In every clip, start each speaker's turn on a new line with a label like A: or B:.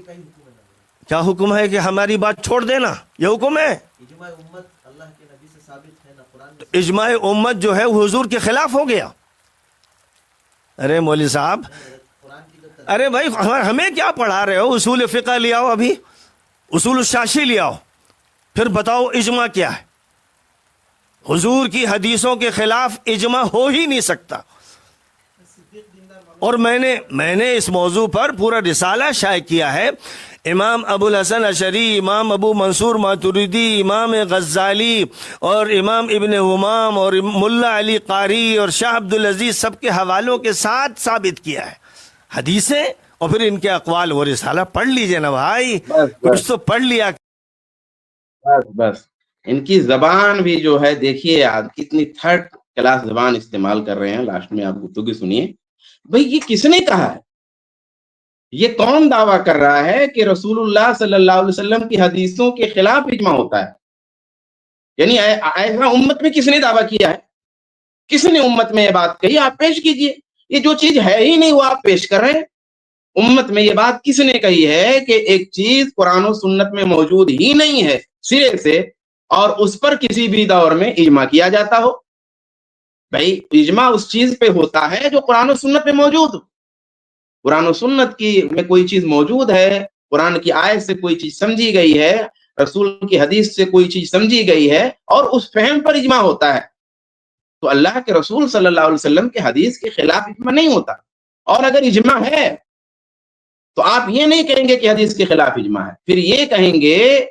A: کیا حکم ہے کہ ہماری بات چھوڑ دینا؟ یہ حکم ہے؟ اجماع امت جو ہے حضور کے خلاف ہو گیا. ارے مولوی صاحب، ارے بھائی ہمیں کیا پڑھا رہے ہو؟ اصول فقہ لے آؤ، ابھی اصول الشاشی لے آؤ، پھر بتاؤ اجماع کیا ہے. حضور کی حدیثوں کے خلاف اجماع ہو ہی نہیں سکتا. اور میں نے اس موضوع پر پورا رسالہ شائع کیا ہے. امام ابو الحسن اشعری، امام ابو منصور ماتریدی، امام غزالی اور امام ابن حمام اور ملا علی قاری اور شاہ عبد العزیز سب کے حوالوں کے ساتھ ثابت کیا ہے حدیثیں، اور پھر ان کے اقوال. وہ رسالہ پڑھ لیجئے نا بھائی، کچھ تو پڑھ لیا.
B: بس ان کی زبان بھی جو ہے دیکھیے آپ کتنی تھرڈ کلاس زبان استعمال کر رہے ہیں. لاسٹ میں آپ گفتگو سنیے. بھئی یہ کس نے کہا ہے؟ یہ کون دعویٰ کر رہا ہے کہ رسول اللہ صلی اللہ علیہ وسلم کی حدیثوں کے خلاف اجماع ہوتا ہے؟ یعنی ایسا امت میں کس نے دعویٰ کیا ہے؟ کس نے امت میں یہ بات کہی؟ آپ پیش کیجئے. یہ جو چیز ہے ہی نہیں وہ آپ پیش کر رہے ہیں. امت میں یہ بات کس نے کہی ہے کہ ایک چیز قرآن و سنت میں موجود ہی نہیں ہے سرے سے، اور اس پر کسی بھی دور میں اجماع کیا جاتا ہو؟ بھائی اجماع اس چیز پہ ہوتا ہے جو قرآن و سنت میں موجود ہو. قرآن و سنت کی میں کوئی چیز موجود ہے، قرآن کی آیت سے کوئی چیز سمجھی گئی ہے، رسول کی حدیث سے کوئی چیز سمجھی گئی ہے، اور اس فہم پر اجماع ہوتا ہے، تو اللہ کے رسول صلی اللہ علیہ وسلم کے حدیث کے خلاف اجماع نہیں ہوتا. اور اگر اجماع ہے تو آپ یہ نہیں کہیں گے کہ حدیث کے خلاف اجماع ہے، پھر یہ کہیں گے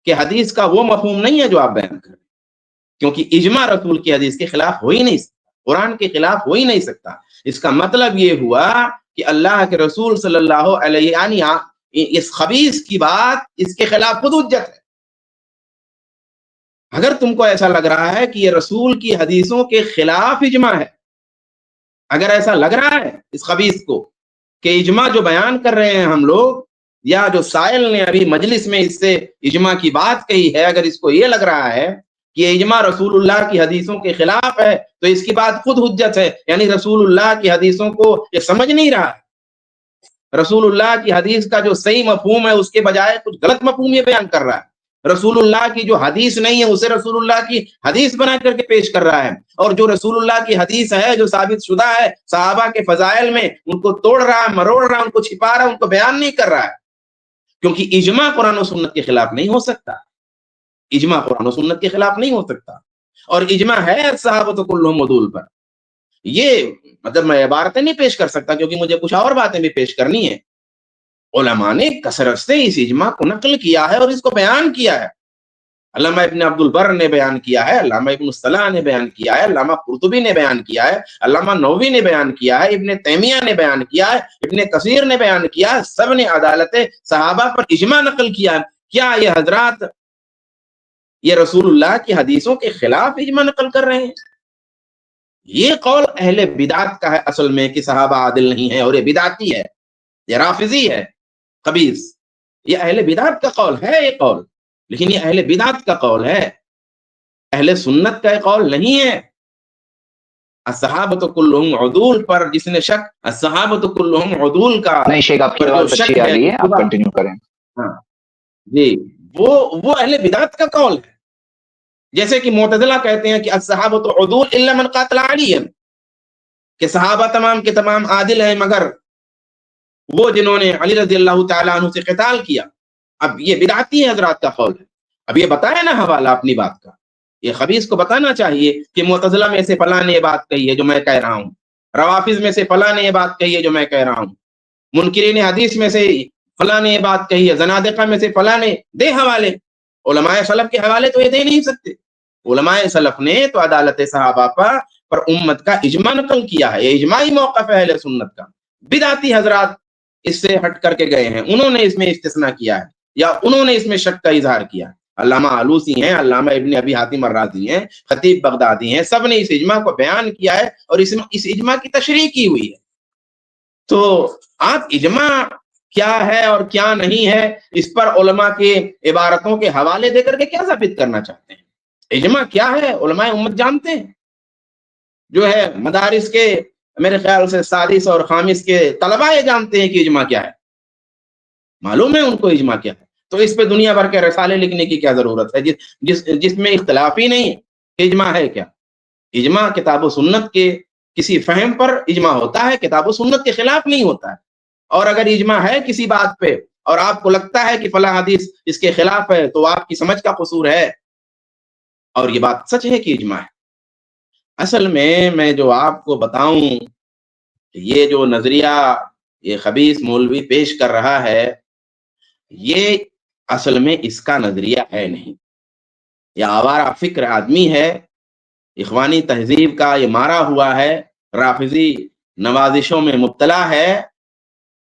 B: کہ حدیث کا وہ مفہوم نہیں ہے جو آپ بیان کر رہے ہیں، کیونکہ اجماع رسول کی حدیث کے خلاف ہو ہی نہیں سکتا، قرآن کے خلاف ہو ہی نہیں سکتا. اس کا مطلب یہ ہوا کہ اللہ کے رسول صلی اللہ علیہ یعنی اس خبیث کی بات اس کے خلاف خود حجت ہے. اگر تم کو ایسا لگ رہا ہے کہ یہ رسول کی حدیثوں کے خلاف اجماع ہے، اگر ایسا لگ رہا ہے اس خبیث کو کہ اجماع جو بیان کر رہے ہیں ہم لوگ، یا جو سائل نے ابھی مجلس میں اس سے اجماع کی بات کہی ہے، اگر اس کو یہ لگ رہا ہے کہ یہ اجماع رسول اللہ کی حدیثوں کے خلاف ہے تو اس کی بات خود حجت ہے. یعنی رسول اللہ کی حدیثوں کو یہ سمجھ نہیں رہا ہے. رسول اللہ کی حدیث کا جو صحیح مفہوم ہے اس کے بجائے کچھ غلط مفہوم یہ بیان کر رہا ہے. رسول اللہ کی جو حدیث نہیں ہے اسے رسول اللہ کی حدیث بنا کر کے پیش کر رہا ہے، اور جو رسول اللہ کی حدیث ہے جو ثابت شدہ ہے صحابہ کے فضائل میں، ان کو توڑ رہا ہے، مروڑ رہا ہے، ان کو چھپا رہا ہے، ان کو بیان نہیں کر رہا ہے. کیونکہ اجماع قرآن و سنت کے خلاف نہیں ہو سکتا. اجماع قرآن و سنت کے خلاف نہیں ہو سکتا. اور اجماع ہے صحابۃ کلہم عدول پر. یہ مطلب میں عبارتیں نہیں پیش کر سکتا کیونکہ مجھے کچھ اور باتیں بھی پیش کرنی ہیں. علماء نے کثرت سے اس اجماع کو نقل کیا ہے اور اس کو بیان کیا ہے. علامہ ابن عبد البر نے بیان کیا ہے، علامہ ابن الصلاح نے بیان کیا ہے، علامہ قرطبی نے بیان کیا ہے، علامہ نووی نے بیان کیا ہے، ابن تیمیہ نے بیان کیا ہے، ابن کثیر نے بیان کیا ہے. سب نے عدالت صحابہ پر اجماع نقل کیا ہے. کیا یہ حضرات یہ رسول اللہ کی حدیثوں کے خلاف اجماع نقل کر رہے ہیں؟ یہ قول اہل بدعت کا ہے اصل میں کہ صحابہ عادل نہیں ہیں، اور یہ بدعتی ہے، یہ رافضی ہے خبیث. یہ اہل بدعت کا قول ہے یہ قول، لیکن یہ اہل بدعت کا قول ہے، اہل سنت کا یہ قول نہیں ہے. الصحابۃ کلہم عدول پر جس نے شک، الصحابۃ کلہم عدول کا
C: نہیں شیخ آپ کی آواز اچھی آ رہی ہے، آپ کنٹینیو کریں.
B: ہاں جی، وہ اہل بدعت کا قول ہے. جیسے کہ معتزلہ کہتے ہیں کہ الصحابۃ عدول الا من قاتل علیا، کہ صحابہ تمام کے تمام عادل ہیں مگر وہ جنہوں نے علی رضی اللہ تعالیٰ عنہ سے قتال کیا. اب یہ بدعتی حضرات کا قول ہے. اب یہ بتائے نا حوالہ اپنی بات کا. یہ خبیث کو بتانا چاہیے کہ معتزلہ میں سے فلاں نے یہ بات کہی ہے جو میں کہہ رہا ہوں، روافظ میں سے فلاں نے یہ بات کہی ہے جو میں کہہ رہا ہوں، منکرین حدیث میں سے فلاں نے یہ بات کہی ہے، زنادقہ میں سے فلاں نے. دے حوالے. علماء سلف کے حوالے تو یہ دے نہیں سکتے. علماء سلف نے تو عدالت صحابہ پر امت کا اجماع نقل کیا ہے. یہ اجماعی موقف ہے اہل سنت کا. بدعتی حضرات اس سے ہٹ کر کے گئے ہیں، انہوں نے اس میں استثناء کیا ہے یا انہوں نے اس میں شک کا اظہار کیا ہے. علامہ آلوسی ہیں، علامہ ابن ابی حاتم الرازی ہیں، خطیب بغدادی ہیں، سب نے اس اجماع کو بیان کیا ہے اور اس اجماع کی تشریح کی ہوئی ہے. تو آپ اجماع کیا ہے اور کیا نہیں ہے اس پر علماء کے عبارتوں کے حوالے دے کر کے کیا ثابت کرنا چاہتے ہیں؟ اجماع کیا ہے علماء امت جانتے ہیں. جو ہے مدارس کے میرے خیال سے سادس اور خامس کے طلباء یہ جانتے ہیں کہ اجماع کیا ہے. معلوم ہے ان کو اجماع کیا ہے. تو اس پہ دنیا بھر کے رسالے لکھنے کی کیا ضرورت ہے جس میں اختلاف ہی نہیں ہے. اجماع ہے کیا؟ اجماع کتاب و سنت کے کسی فہم پر اجماع ہوتا ہے، کتاب و سنت کے خلاف نہیں ہوتا ہے. اور اگر اجماع ہے کسی بات پہ اور آپ کو لگتا ہے کہ فلاں حدیث اس کے خلاف ہے تو آپ کی سمجھ کا قصور ہے. اور یہ بات سچ ہے کہ اجماع ہے. اصل میں جو آپ کو بتاؤں کہ یہ جو نظریہ یہ خبیث مولوی پیش کر رہا ہے، یہ اصل میں اس کا نظریہ ہے نہیں. یہ آوارہ فکر آدمی ہے، اخوانی تہذیب کا یہ مارا ہوا ہے، رافضی نوازشوں میں مبتلا ہے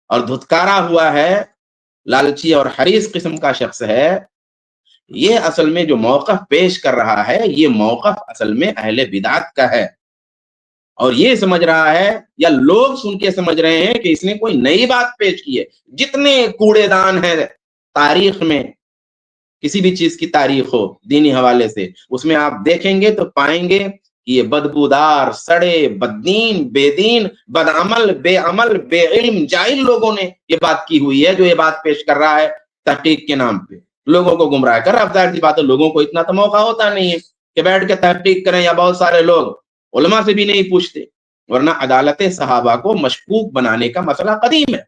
B: اور دھتکارا ہوا ہے، لالچی اور حریص قسم کا شخص ہے. یہ اصل میں جو موقف پیش کر رہا ہے، یہ موقف اصل میں اہل بدعت کا ہے. اور یہ سمجھ رہا ہے یا لوگ سن کے سمجھ رہے ہیں کہ اس نے کوئی نئی بات پیش کی ہے. جتنے کوڑے دان ہیں تاریخ میں، کسی بھی چیز کی تاریخ ہو دینی حوالے سے، اس میں آپ دیکھیں گے تو پائیں گے کہ یہ بدبودار، سڑے، بددین، بے دین، بدعمل، بے عمل، بے علم، جاہل لوگوں نے یہ بات کی ہوئی ہے. جو یہ بات پیش کر رہا ہے تحقیق کے نام پہ لوگوں کو گمراہ کر رہا ہے. ظاہر سی بات ہے لوگوں کو اتنا تو موقع ہوتا نہیں ہے کہ بیٹھ کے تحقیق کریں، یا بہت سارے لوگ علماء سے بھی نہیں پوچھتے. ورنہ عدالت صحابہ کو مشکوک بنانے کا مسئلہ قدیم ہے.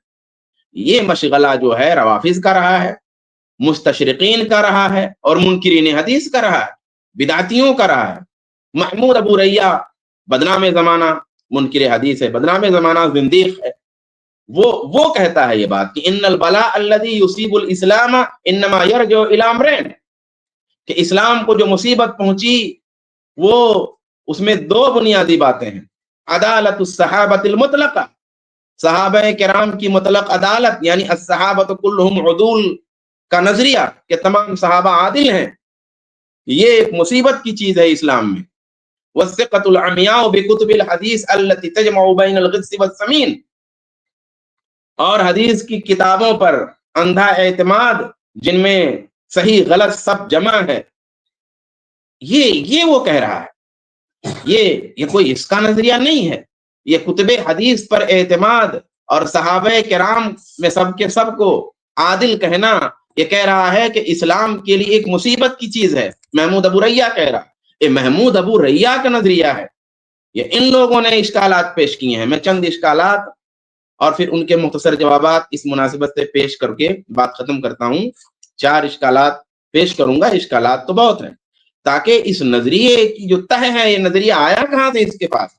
B: یہ مشغلہ جو ہے روافض کا رہا ہے، مستشرقین کا رہا ہے، اور منکرین حدیث کا رہا ہے، بدعتیوں کا رہا ہے. محمود ابو ریہ بدنام زمانہ منکر حدیث ہے، بدنام زمانہ زندیق ہے. وہ کہتا ہے یہ بات کہ ان البلاء الذي يصيب الاسلام انما يرجع الى امرين، کہ اسلام کو جو مصیبت پہنچی وہ اس میں دو بنیادی باتیں ہیں. عدالت الصحابۃ المطلقہ، صحابہ کرام کی مطلق عدالت، یعنی الصحابۃ كلهم عدول کا نظریہ کہ تمام صحابہ عادل ہیں. یہ ایک مصیبت کی چیز ہے اسلام میں. والثقة العمياء بكتب الحديث التي تجمع بين الغث والسمين، اور حدیث کی کتابوں پر اندھا اعتماد جن میں صحیح غلط سب جمع ہے. یہ وہ کہہ رہا ہے. یہ کوئی اس کا نظریہ نہیں ہے. یہ کتب حدیث پر اعتماد اور صحابہ کرام میں سب کے سب کو عادل کہنا، یہ کہہ رہا ہے کہ اسلام کے لیے ایک مصیبت کی چیز ہے. محمود ابو ریہ کہہ رہا. یہ محمود ابو ریہ کا نظریہ ہے. یہ ان لوگوں نے اشکالات پیش کیے ہیں. میں چند اشکالات اور پھر ان کے مختصر جوابات اس مناسبت سے پیش کر کے بات ختم کرتا ہوں. 4 اشکالات پیش کروں گا. اشکالات تو بہت ہیں، تاکہ اس نظریے کی جو تہ ہے، یہ نظریہ آیا کہاں سے اس کے پاس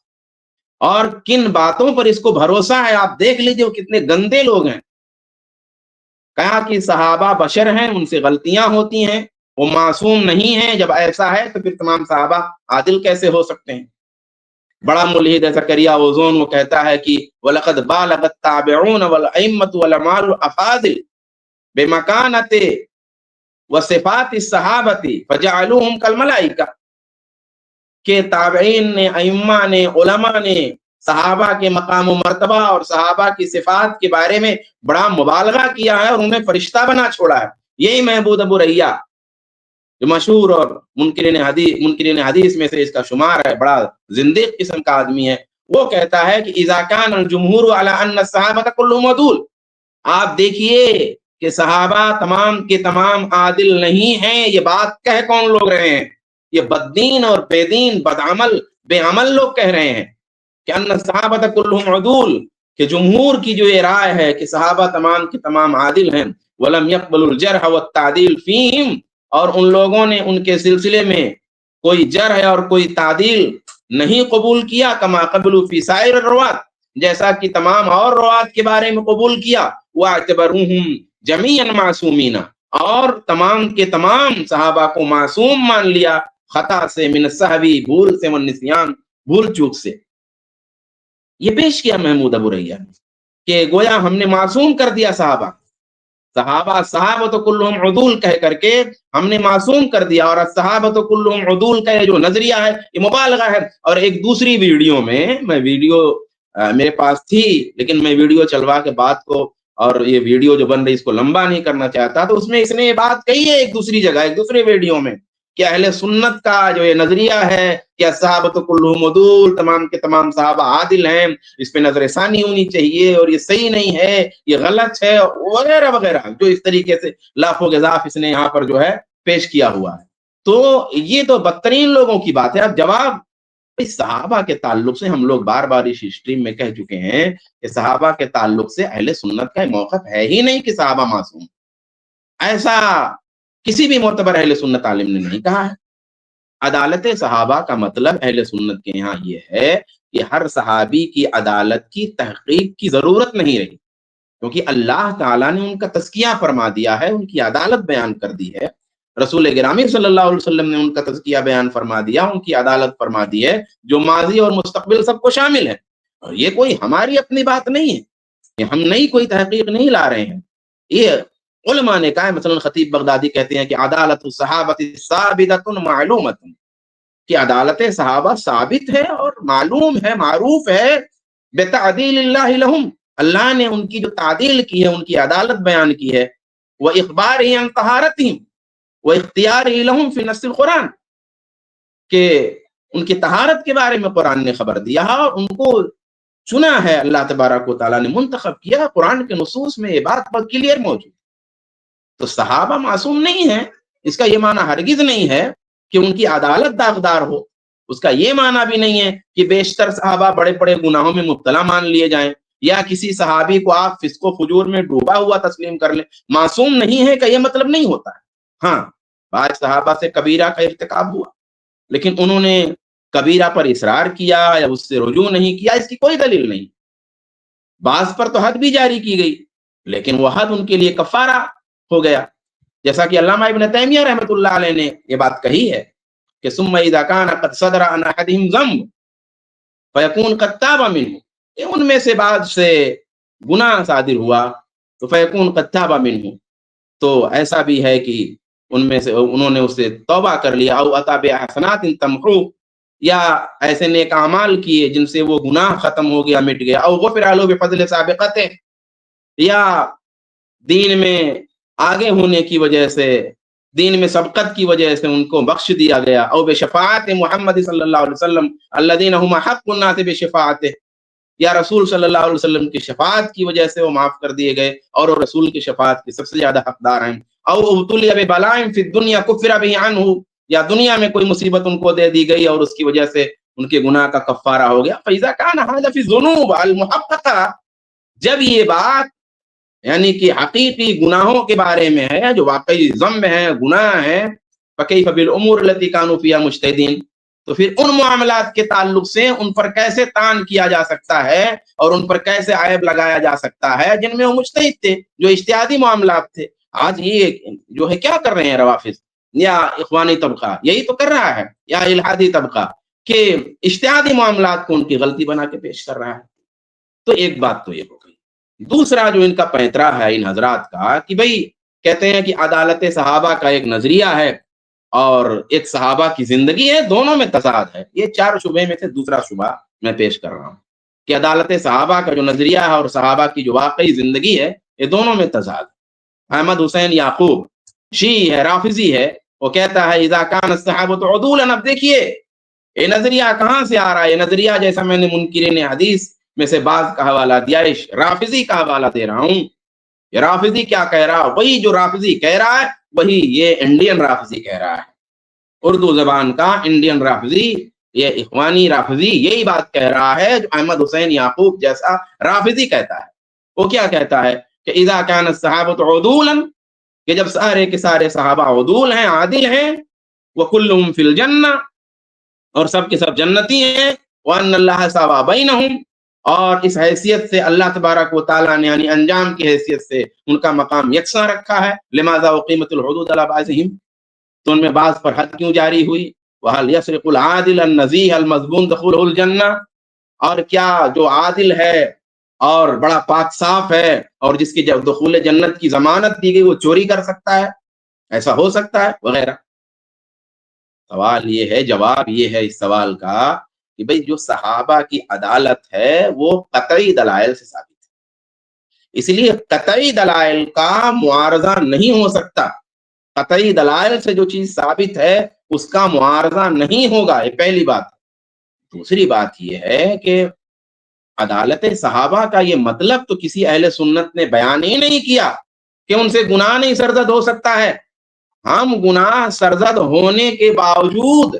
B: اور کن باتوں پر اس کو بھروسہ ہے. آپ دیکھ لیجئے وہ کتنے گندے لوگ ہیں. کہا کہ صحابہ بشر ہیں، ان سے غلطیاں ہوتی ہیں، وہ معصوم نہیں ہیں. جب ایسا ہے تو پھر تمام صحابہ عادل کیسے ہو سکتے ہیں؟ بڑا ملحد زکریا اوزون وہ کہتا ہے کہ وَلَقَدْ بَالَغَ التَّابِعُونَ وَالْأَئِمَّةُ وَالْعُلَمَاءُ الْأَفَاضِلُ بِمَكَانَةِ وَصِفَاتِ الصَّحَابَةِ فَجَعَلُوهُمْ كَالْمَلَائِكَةِ، کہ تابعین نے، ائمہ نے، علماء نے صحابہ کے مقام و مرتبہ اور صحابہ کی صفات کے بارے میں بڑا مبالغہ کیا ہے اور انہیں فرشتہ بنا چھوڑا ہے. یہی محمود ابو ریہ جو مشہور اور منکرین حدیث میں سے اس کا شمار ہے، بڑا زندیق قسم کا آدمی ہے. وہ کہتا ہے کہ اذا كان الجمهور على ان الصحابہ كلهم عدول، آپ دیکھیے کہ صحابہ تمام کے تمام عادل نہیں ہیں. یہ بات کہہ کون لوگ رہے ہیں؟ یہ بددین اور بے دین، بدعمل، بے عمل لوگ کہہ رہے ہیں کہ ان الصحابہ كلهم عدول، کہ جمہور کی جو یہ رائے ہے کہ صحابہ تمام کے تمام عادل ہیں. ولم يقبل الجرح والتعديل فيهم، اور ان لوگوں نے ان کے سلسلے میں کوئی جرح اور کوئی تعدیل نہیں قبول کیا. کما قبلوا فی سائر الروات، جیسا کہ تمام اور روات کے بارے میں قبول کیا. واعتبروہم جمیعا معصومین، اور تمام کے تمام صحابہ کو معصوم مان لیا، خطا سے، من السہوی، بھول سے، والنسیان، بھول چوک سے. یہ پیش کیا محمود ابو ریہ کہ گویا ہم نے معصوم کر دیا صحابہ تو کلہم عدول کہہ کر کے ہم نے معصوم کر دیا. اور صحابہ تو کلہم عدول کا یہ جو نظریہ ہے یہ مبالغہ ہے. اور ایک دوسری ویڈیو میں ویڈیو میرے پاس تھی لیکن میں ویڈیو چلوا کے بات کو، اور یہ ویڈیو جو بن رہی اس کو لمبا نہیں کرنا چاہتا، تو اس میں اس نے یہ بات کہی ہے ایک دوسری جگہ، ایک دوسرے ویڈیو میں کہ اہل سنت کا جو یہ نظریہ ہے کہ صحابۃ کلہم عدول، تمام کے تمام صحابہ عادل ہیں، اس پہ نظر ثانی ہونی چاہیے اور یہ صحیح نہیں ہے، یہ غلط ہے وغیرہ وغیرہ، جو اس طریقے سے لاف و گزاف اس نے یہاں پر جو ہے پیش کیا ہوا ہے، تو یہ تو بدترین لوگوں کی بات ہے۔ اب جواب صحابہ کے تعلق سے ہم لوگ بار بار اس اسٹریم میں کہہ چکے ہیں کہ صحابہ کے تعلق سے اہل سنت کا موقف ہے ہی نہیں کہ صحابہ معصوم، ایسا کسی بھی معتبر اہل سنت عالم نے نہیں کہا ہے۔ عدالت صحابہ کا مطلب اہل سنت کے یہاں یہ ہے کہ ہر صحابی کی عدالت کی تحقیق کی ضرورت نہیں رہی، کیونکہ اللہ تعالیٰ نے ان کا تزکیہ فرما دیا ہے، ان کی عدالت بیان کر دی ہے، رسول گرامی صلی اللہ علیہ وسلم نے ان کا تزکیہ بیان فرما دیا، ان کی عدالت فرما دی ہے جو ماضی اور مستقبل سب کو شامل ہے، اور یہ کوئی ہماری اپنی بات نہیں ہے، یہ ہم نئی کوئی تحقیق نہیں لا رہے ہیں، یہ علماء نے کہا ہے۔ مثلا خطیب بغدادی کہتے ہیں کہ عدالت الصحابۃ ثابتۃ معلومۃ، کہ عدالت صحابہ ثابت ہے اور معلوم ہے، معروف ہے، بتعدیل اللہ لہم، اللہ نے ان کی جو تعدیل کی ہے، ان کی عدالت بیان کی ہے، وإخبارہ عن طہارتہم واختیارہ لہم فی نص القرآن، کہ ان کی طہارت کے بارے میں قرآن نے خبر دیا اور ان کو چنا ہے، اللہ تبارک و تعالیٰ نے منتخب کیا، قرآن کے نصوص میں یہ بات بہت کلیئر موجود۔ تو صحابہ معصوم نہیں ہیں، اس کا یہ معنی ہرگز نہیں ہے کہ ان کی عدالت داغدار ہو، اس کا یہ معنی بھی نہیں ہے کہ بیشتر صحابہ بڑے بڑے گناہوں میں مبتلا مان لیے جائیں، یا کسی صحابی کو آپ فسق و فجور میں ڈوبا ہوا تسلیم کر لیں، معصوم نہیں ہے کا یہ مطلب نہیں ہوتا ہے۔ ہاں، بعض صحابہ سے کبیرہ کا ارتکاب ہوا، لیکن انہوں نے کبیرہ پر اصرار کیا یا اس سے رجوع نہیں کیا، اس کی کوئی دلیل نہیں۔ بعض پر تو حد بھی جاری کی گئی، لیکن وہ حد ان کے لیے کفارہ ہو گیا، جیسا کہ علامہ ابن تیمیہ رحمۃ اللہ علیہ نے یہ بات کہی ہے کہ ثم اذا كان قد صدر عن احدهم ذنب فيكون قد تاب منه، ان میں سے بعض سے گناہ صادر ہوا تو فيكون قد تاب منه، تو ایسا بھی ہے کہ ان میں سے انہوں نے اس سے توبہ کر لیا، او اتى بحسنات تمحو، یا ایسے نیک اعمال کیے جن سے وہ گناہ ختم ہو گیا، مٹ گیا، او غفر له بفضل سابقته، یا دین میں آگے ہونے کی وجہ سے، دین میں سبقت کی وجہ سے ان کو بخش دیا گیا، او بشفاعت محمد صلی اللہ علیہ وسلم الذین هم حق الناس بشفاعته، یا رسول صلی اللہ علیہ وسلم کی شفاعت کی وجہ سے وہ معاف کر دیے گئے اور وہ رسول کی شفاعت کے سب سے زیادہ حقدار ہیں، او ابتلی ببلاء فی الدنیا کفر به عنہ، یا دنیا میں کوئی مصیبت ان کو دے دی گئی اور اس کی وجہ سے ان کے گناہ کا کفارہ ہو گیا۔ فاذا كان هذا في الذنوب المحققہ، جب یہ بات یعنی کہ حقیقی گناہوں کے بارے میں ہے، جو واقعی ذنب ہیں، گناہ ہیں، فکیف بالامور التي كانوا فيها مجتہدین، تو پھر ان معاملات کے تعلق سے ان پر کیسے طعن کیا جا سکتا ہے اور ان پر کیسے عیب لگایا جا سکتا ہے جن میں وہ مجتہد تھے، جو اجتہادی معاملات تھے۔ آج یہ جو ہے کیا کر رہے ہیں روافض یا اخوانی طبقہ، یہی تو کر رہا ہے، یا الحادی طبقہ، کہ اجتہادی معاملات کو ان کی غلطی بنا کے پیش کر رہا ہے۔ تو ایک بات تو یہ ہو گئی۔ دوسرا جو ان کا پینترا ہے ان حضرات کا، کہ بھئی کہتے ہیں کہ عدالت صحابہ کا ایک نظریہ ہے اور ایک صحابہ کی زندگی ہے، دونوں میں تضاد ہے۔ یہ چار شبہ میں سے دوسرا شبہ میں پیش کر رہا ہوں کہ عدالت صحابہ کا جو نظریہ ہے اور صحابہ کی جو واقعی زندگی ہے، یہ دونوں میں تضاد ہے۔ احمد حسین یعقوب شیعی ہے، رافضی ہے، وہ کہتا ہے اذا کان الصحابۃ عدولا۔ اب دیکھیے یہ نظریہ کہاں سے آ رہا ہے؟ یہ نظریہ جیسا میں نے منکرین حدیث میں سے بعض کا حوالہ دیا، رافضی کا حوالہ دے رہا ہوں۔ یہ رافضی کیا کہہ رہا ہے؟ وہی جو رافضی کہہ رہا ہے وہی یہ انڈین رافضی کہہ رہا ہے، اردو زبان کا انڈین رافضی، یہ اخوانی رافضی یہی بات کہہ رہا ہے جو احمد حسین یعقوب جیسا رافضی کہتا ہے۔ وہ کیا کہتا ہے کہ اذا كان الصحابۃ عدولا، کہ جب سارے کے سارے صحابہ عدول ہیں، عادل ہیں، وکلهم فی الجنہ، اور سب کے سب جنتی ہیں، وان اللہ سوا بینہم، اور اس حیثیت سے اللہ تبارک و تعالیٰ نے یعنی انجام کی حیثیت سے ان کا مقام یکساں رکھا ہے۔ لماذا اقیمت الحدود علی بعضہم، تو ان میں بعض پر حد کیوں جاری ہوئی؟ وهل يسرق العادل النزیہ المضمون دخولہ الجنہ، اور کیا جو عادل ہے اور بڑا پاک صاف ہے اور جس کی جب دخول جنت کی ضمانت دی گئی وہ چوری کر سکتا ہے؟ ایسا ہو سکتا ہے؟ وغیرہ۔ سوال یہ ہے، جواب یہ ہے اس سوال کا کہ بھئی جو صحابہ کی عدالت ہے وہ قطعی دلائل سے ثابت ہے، اس لیے قطعی دلائل کا معارضہ نہیں ہو سکتا۔ قطعی دلائل سے جو چیز ثابت ہے اس کا معارضہ نہیں ہوگا، یہ پہلی بات۔ دوسری بات یہ ہے کہ عدالت صحابہ کا یہ مطلب تو کسی اہل سنت نے بیان ہی نہیں کیا کہ ان سے گناہ نہیں سرزد ہو سکتا ہے۔ ہم گناہ سرزد ہونے کے باوجود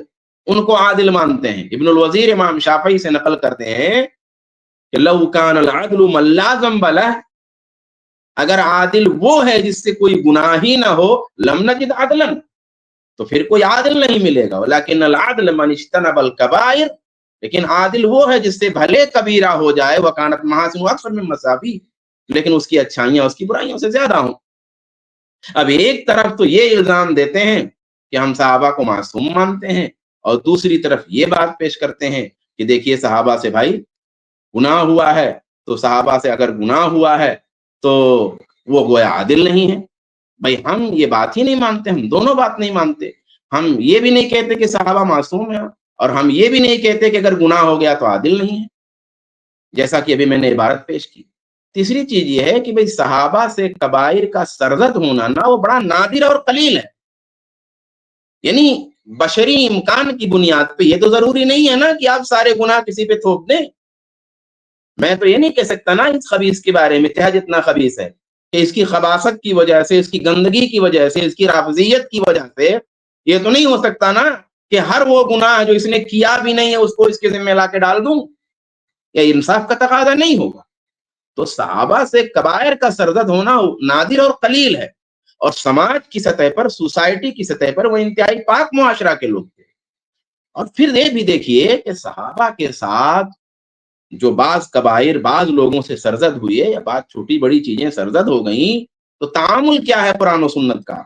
B: ان کو عادل مانتے ہیں۔ ابن الوزیر امام شافعی سے نقل کرتے ہیں کہ لو کان العدل من لا ذنب لہ، اگر عادل وہ ہے جس سے کوئی گناہ ہی نہ ہو، لم نجد عدلا، تو پھر کوئی عادل نہیں ملے گا۔ لیکن العدل من اجتنب الکبائر، لیکن عادل وہ ہے جس سے بھلے کبیرہ ہو جائے، وکانت محاسن اکثر من مساوی، لیکن اس کی اچھائیاں اس کی برائیوں سے زیادہ ہوں۔ اب ایک طرف تو یہ الزام دیتے ہیں کہ ہم صحابہ کو معصوم مانتے ہیں، اور دوسری طرف یہ بات پیش کرتے ہیں کہ دیکھیے صحابہ سے بھائی گناہ ہوا ہے، تو صحابہ سے اگر گناہ ہوا ہے تو وہ گویا عادل نہیں ہے۔ بھائی ہم یہ بات ہی نہیں مانتے، ہم دونوں بات نہیں مانتے۔ ہم یہ بھی نہیں کہتے کہ صحابہ معصوم ہیں، اور ہم یہ بھی نہیں کہتے کہ اگر گناہ ہو گیا تو عادل نہیں ہے، جیسا کہ ابھی میں نے عبارت پیش کی۔ تیسری چیز یہ ہے کہ بھئی صحابہ سے کبائر کا سرزد ہونا نا وہ بڑا نادر اور قلیل ہے، یعنی بشری امکان کی بنیاد پہ یہ تو ضروری نہیں ہے نا کہ آپ سارے گناہ کسی پہ تھوپ دیں۔ میں تو یہ نہیں کہہ سکتا نا اس خبیث کے بارے میں، تہا جتنا خبیث ہے، کہ اس کی خباثت کی وجہ سے، اس کی گندگی کی وجہ سے، اس کی رافضیت کی وجہ سے یہ تو نہیں ہو سکتا نا کہ ہر وہ گناہ جو اس نے کیا بھی نہیں ہے اس کو اس کے ذمہ لا کے ڈال دوں، یہ انصاف کا تقاضا نہیں ہوگا۔ تو صحابہ سے کبائر کا سرزد ہونا نادر اور قلیل ہے، اور سماج کی سطح پر، سوسائٹی کی سطح پر وہ انتہائی پاک معاشرہ کے لوگ تھے۔ اور پھر یہ بھی دیکھیے کہ صحابہ کے ساتھ جو بعض کبائر بعض لوگوں سے سرزد ہوئی ہے، یا بعض چھوٹی بڑی چیزیں سرزد ہو گئیں، تو تعامل کیا ہے قرآن و سنت کا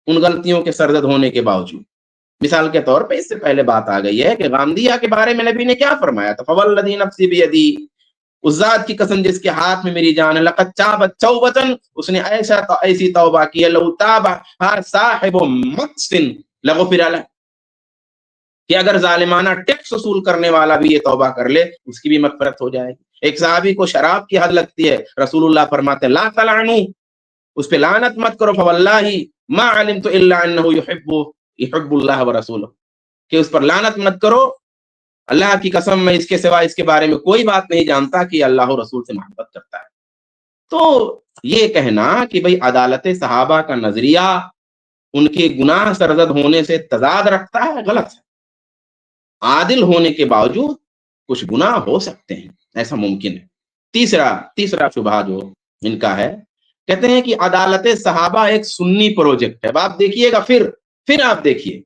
B: ان غلطیوں کے سرزد ہونے کے باوجود؟ مثال کے طور پہ اس سے پہلے بات آ گئی ہے کہ غامدیہ کے بارے میں نبی نے کیا فرمایا تھا، فوالذی نفسی بیدی، اس ذات کی قسم جس کے ہاتھ میں میری جان ہے، لقد تابت توبۃ، اس نے ایسی توبہ کی ہے، لو تاب صاحب مقص لغفر له، کہ اگر ظالمانہ ٹیکس وصول کرنے والا بھی یہ توبہ کر لے اس کی بھی مغفرت ہو جائے گی۔ ایک صحابی کو شراب کی حد لگتی ہے، رسول اللہ فرماتے لا تلعنوا، اس پہ لعنت مت کرو، فواللہ ما علمت الا انه يحب اللہ ورسولہ، کہ اس پر لعنت مت کرو، اللہ کی قسم میں اس کے سوا اس کے بارے میں کوئی بات نہیں جانتا کہ اللہ و رسول سے محبت کرتا ہے۔ تو یہ کہنا کہ بھئی عدالت صحابہ کا نظریہ ان کے گناہ سرزد ہونے سے تضاد رکھتا ہے، غلط ہے۔ عادل ہونے کے باوجود کچھ گناہ ہو سکتے ہیں، ایسا ممکن ہے۔ تیسرا شبہ جو ان کا ہے، کہتے ہیں کہ عدالت صحابہ ایک سنی پروجیکٹ ہے۔ اب آپ دیکھیے گا، پھر آپ دیکھیے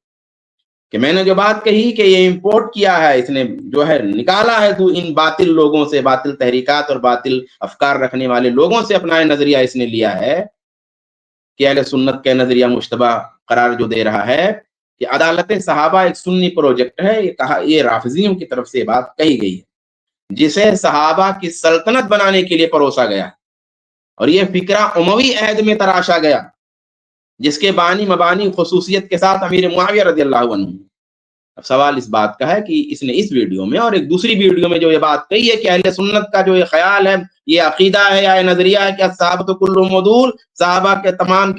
B: کہ میں نے جو بات کہی کہ یہ امپورٹ کیا ہے، اس نے جو ہے نکالا ہے تو ان باطل لوگوں سے، باطل تحریکات اور باطل افکار رکھنے والے لوگوں سے اپنا نظریہ اس نے لیا ہے کہ اہل سنت کا نظریہ مشتبہ قرار جو دے رہا ہے کہ عدالت صحابہ ایک سنی پروجیکٹ ہے، یہ رافضیوں کی طرف سے بات کہی گئی ہے، جسے صحابہ کی سلطنت بنانے کے لیے پروسا گیا، اور یہ فکرہ اموی عہد میں تراشا گیا، جس کے بانی مبانی خصوصیت کے ساتھ امیر معاویہ رضی اللہ عنہ۔ اب سوال اس بات کا ہے کہ اس نے اس ویڈیو میں اور ایک دوسری ویڈیو میں جو یہ بات کہی ہے کہ اہل سنت کا جو یہ خیال ہے، یہ عقیدہ ہے یا یہ نظریہ ہے کہ صحابہ کلہم عدول، صحابہ کے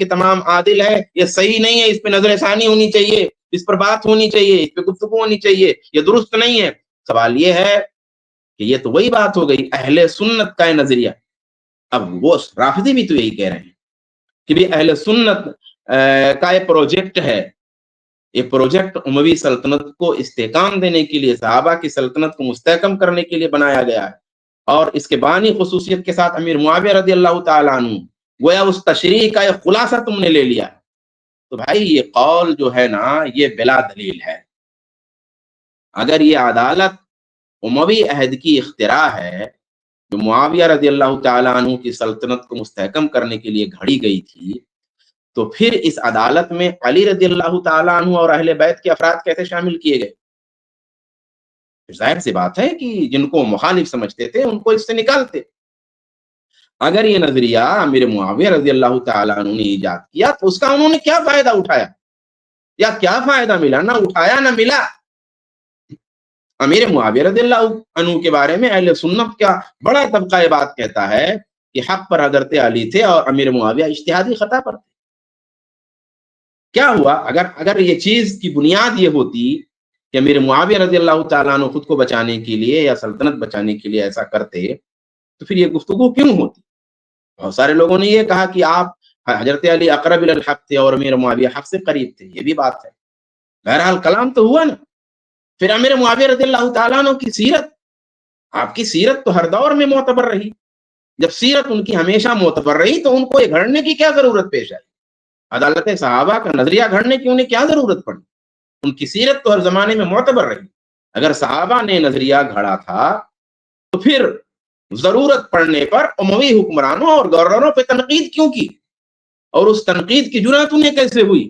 B: تمام عادل ہیں، یہ صحیح نہیں ہے، اس پہ نظر ثانی ہونی چاہیے، اس پر بات ہونی چاہیے، اس پہ گفتگو ہونی چاہیے، یہ درست نہیں ہے۔ سوال یہ ہے کہ یہ تو وہی بات ہو گئی اہل سنت کا نظریہ۔ اب وہ رافضی بھی تو یہی کہہ رہے ہیں کہ بھی اہل سنت کا یہ پروجیکٹ ہے، یہ پروجیکٹ اموی سلطنت کو استحکام دینے کے لیے، صحابہ کی سلطنت کو مستحکم کرنے کے لیے بنایا گیا ہے، اور اس کے بانی خصوصیت کے ساتھ امیر معاویہ رضی اللہ تعالیٰ عنہ، گویا اس تشریح کا یہ خلاصہ تم نے لے لیا ہے۔ تو بھائی یہ قول جو ہے نا یہ بلا دلیل ہے۔ اگر یہ عدالت اموی عہد کی اختراع ہے جو معاویہ رضی اللہ تعالیٰ عنہ کی سلطنت کو مستحکم کرنے کے لیے گھڑی گئی تھی، تو پھر اس عدالت میں علی رضی اللہ تعالیٰ عنہ اور اہل بیت کے افراد کیسے شامل کیے گئے؟ ظاہر سی بات ہے کہ جن کو مخالف سمجھتے تھے ان کو اس سے نکالتے۔ اگر یہ نظریہ امیر معاویہ رضی اللہ تعالیٰ عنہ نے ایجاد کیا تو اس کا انہوں نے کیا فائدہ اٹھایا، یا کیا فائدہ ملا؟ نہ اٹھایا نہ ملا۔ امیر معاویہ رضی اللہ عنہ کے بارے میں اہل سنت کا بڑا طبقہ یہ بات کہتا ہے کہ حق پر حضرت علی تھے اور امیر معاویہ اجتہادی خطا پر تھے۔ کیا ہوا اگر یہ چیز کی بنیاد یہ ہوتی کہ امیر معاویہ رضی اللہ تعالیٰ عنہ خود کو بچانے کے لیے یا سلطنت بچانے کے لیے ایسا کرتے تو پھر یہ گفتگو کیوں ہوتی؟ بہت سارے لوگوں نے یہ کہا کہ آپ حضرت علی اقرب الحق تھے اور امیر معاویہ حق سے قریب تھے، یہ بھی بات ہے، بہرحال کلام تو ہوا نا۔ پھر امیر معاویہ رضی اللہ تعالیٰ عنہ کی سیرت، آپ کی سیرت تو ہر دور میں معتبر رہی، جب سیرت ان کی ہمیشہ معتبر رہی تو ان کو یہ گھڑنے کی کیا ضرورت پیش آئی؟ عدالت صحابہ کا نظریہ گھڑنے کی انہیں کیا ضرورت پڑی؟ ان کی سیرت تو ہر زمانے میں معتبر رہی۔ اگر صحابہ نے نظریہ گھڑا تھا تو پھر ضرورت پڑنے پر اموی حکمرانوں اور گورنروں پہ تنقید کیوں کی؟ اور اس تنقید کی جرأت انہیں کیسے ہوئی؟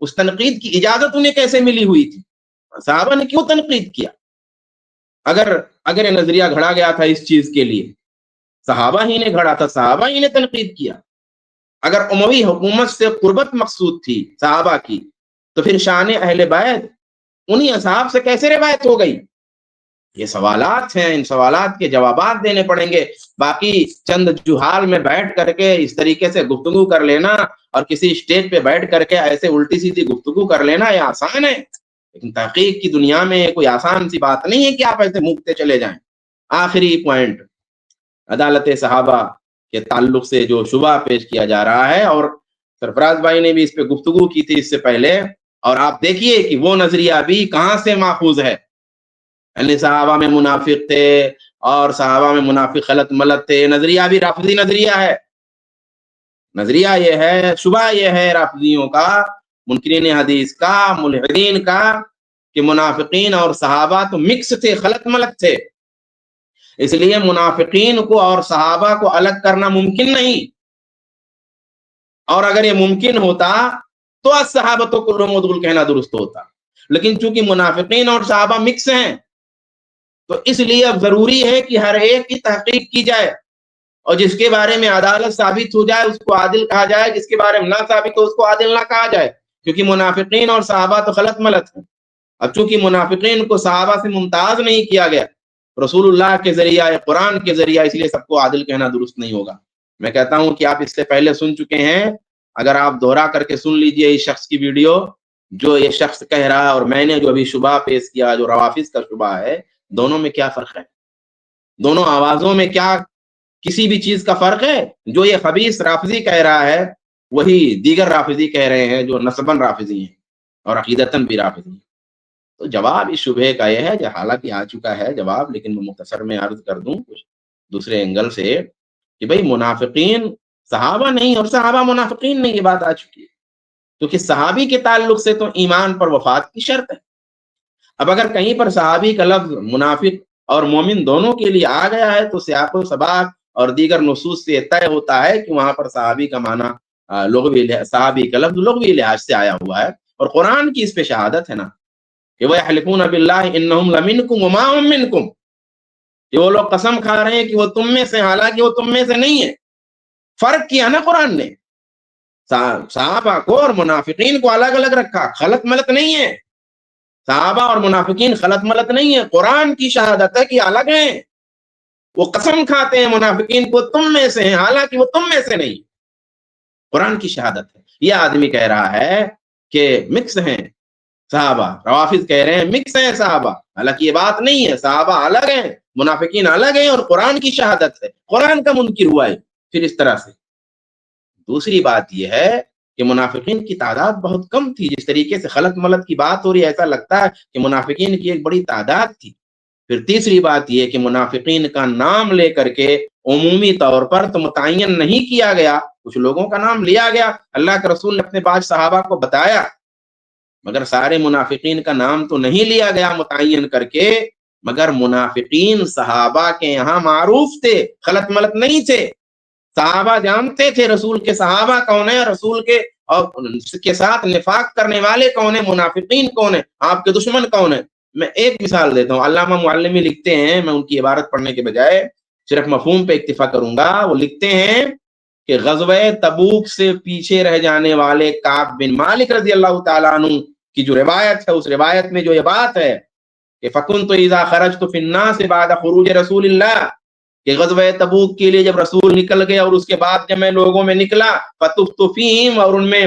B: اس تنقید کی اجازت انہیں کیسے ملی ہوئی تھی؟ صحابہ نے کیوں تنقید کیا؟ اگر یہ نظریہ گھڑا گیا تھا اس چیز کے لیے، صحابہ ہی نے گھڑا تھا، صحابہ ہی نے تنقید کیا۔ اگر اموی حکومت سے قربت مقصود تھی صحابہ کی تو پھر شان اہل بیت انہی اصحاب سے کیسے روایت ہو گئی؟ یہ سوالات ہیں، ان سوالات کے جوابات دینے پڑیں گے۔ باقی چند جہال میں بیٹھ کر کے اس طریقے سے گفتگو کر لینا اور کسی اسٹیج پہ بیٹھ کر کے ایسے الٹی سیدھی گفتگو کر لینا یہ آسان ہے، لیکن تحقیق کی دنیا میں کوئی آسان سی بات نہیں ہے کہ آپ ایسے مونگتے چلے جائیں۔ آخری پوائنٹ، عدالت صحابہ کے تعلق سے جو شبہ پیش کیا جا رہا ہے، اور سرفراز بھائی نے بھی اس پہ گفتگو کی تھی اس سے پہلے، اور آپ دیکھیے کہ وہ نظریہ بھی کہاں سے ماخوذ ہے۔ یعنی صحابہ میں منافق تھے اور صحابہ میں منافق خلط ملط تھے، نظریہ بھی رافضی نظریہ ہے۔ نظریہ یہ ہے، شبہ یہ ہے رافضیوں کا، منکرین حدیث کا، ملحدین کا، کہ منافقین اور صحابہ تو مکس تھے، خلط ملط تھے، اس لیے منافقین کو اور صحابہ کو الگ کرنا ممکن نہیں، اور اگر یہ ممکن ہوتا تو الصحابۃ کلھم عدول کہنا درست ہوتا، لیکن چونکہ منافقین اور صحابہ مکس ہیں تو اس لیے اب ضروری ہے کہ ہر ایک کی تحقیق کی جائے، اور جس کے بارے میں عدالت ثابت ہو جائے اس کو عادل کہا جائے، جس کے بارے میں نہ ثابت ہو اس کو عادل نہ کہا جائے، کیونکہ منافقین اور صحابہ تو غلط ملط ہیں۔ اب چونکہ منافقین کو صحابہ سے ممتاز نہیں کیا گیا رسول اللہ کے ذریعہ، قرآن کے ذریعہ، اس لیے سب کو عادل کہنا درست نہیں ہوگا۔ میں کہتا ہوں کہ آپ اس سے پہلے سن چکے ہیں، اگر آپ دوہرا کر کے سن لیجئے اس شخص کی ویڈیو، جو یہ شخص کہہ رہا ہے اور میں نے جو ابھی شبہ پیش کیا جو روافظ کا شبہ ہے، دونوں میں کیا فرق ہے؟ دونوں آوازوں میں کیا کسی بھی چیز کا فرق ہے؟ جو یہ خبیث رافضی کہہ رہا ہے وہی دیگر رافضی کہہ رہے ہیں جو نسباً رافضی ہیں اور عقیدتاً بھی رافضی ہیں۔ تو جواب اس شبہ کا یہ ہے، جو حالانکہ آ چکا ہے جواب، لیکن میں مختصر میں عرض کر دوں کچھ دوسرے اینگل سے، کہ بھئی منافقین صحابہ نہیں اور صحابہ منافقین نہیں، یہ بات آ چکی ہے، کیونکہ صحابی کے تعلق سے تو ایمان پر وفات کی شرط ہے۔ اب اگر کہیں پر صحابی کا لفظ منافق اور مومن دونوں کے لیے آ گیا ہے تو سیاق و سباق اور دیگر نصوص سے طے ہوتا ہے کہ وہاں پر صحابی کا معنی لغوی، صحابی کا لفظ لغوی لحاظ سے آیا ہوا ہے، اور قرآن کی اس پہ شہادت ہے نا کہ وَيَحْلِفُونَ بِاللَّهِ إِنَّهُمْ لَمِنْكُمْ وَمَا هُمْ مِنْكُمْ، کہ وہ لوگ قسم کھا رہے ہیں کہ وہ تم میں سے، حالانکہ وہ تم میں سے نہیں ہے۔ فرق کیا نا قرآن نے، صحابہ کو اور منافقین کو الگ الگ رکھا، خلط ملط نہیں ہے، صحابہ اور منافقین خلط ملط نہیں ہے، قرآن کی شہادت ہے کہ الگ ہیں۔ وہ قسم کھاتے ہیں منافقین کو تم میں سے ہیں، حالانکہ وہ تم میں سے نہیں، قرآن کی شہادت ہے۔ یہ آدمی کہہ رہا ہے کہ مکس ہیں صحابہ، روافظ کہہ رہے ہیں مکس ہیں صحابہ، حالانکہ یہ بات نہیں ہے، صحابہ الگ ہیں، منافقین الگ ہیں، اور قرآن کی شہادت ہے، قرآن کا منکر ہوا ہے۔ پھر اس طرح سے دوسری بات یہ ہے کہ منافقین کی تعداد بہت کم تھی، جس طریقے سے خلط ملط کی بات ہو رہی ہے ایسا لگتا ہے کہ منافقین کی ایک بڑی تعداد تھی۔ پھر تیسری بات یہ کہ منافقین کا نام لے کر کے عمومی طور پر تو متعین نہیں کیا گیا، کچھ لوگوں کا نام لیا گیا، اللہ کے رسول نے اپنے بعض صحابہ کو بتایا، مگر سارے منافقین کا نام تو نہیں لیا گیا متعین کر کے، مگر منافقین صحابہ کے یہاں معروف تھے، خلط ملط نہیں تھے، صحابہ جانتے تھے رسول کے صحابہ کون ہیں، رسول کے اور کے ساتھ نفاق کرنے والے کون ہیں، منافقین کون ہیں، آپ کے دشمن کون ہیں۔ میں ایک مثال دیتا ہوں، علامہ معلمی لکھتے ہیں، میں ان کی عبارت پڑھنے کے بجائے صرف مفہوم پہ اکتفا کروں گا، وہ لکھتے ہیں کہ غزوہ تبوک سے پیچھے رہ جانے والے کعب بن مالک رضی اللہ تعالیٰ عنہ کی جو روایت ہے، اس روایت میں جو یہ بات ہے کہ فَكُنْتُ إِذَا خَرَجْتُ فِي النَّاسِ بَعْدَ خُرُوجِ رسول اللہ، کہ غزوہ تبوک کے لیے جب رسول نکل گئے اور اس کے بعد جب میں لوگوں میں نکلا، فَطُفْتُ فِيهِمْ، اور ان میں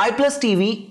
D: iPlus TV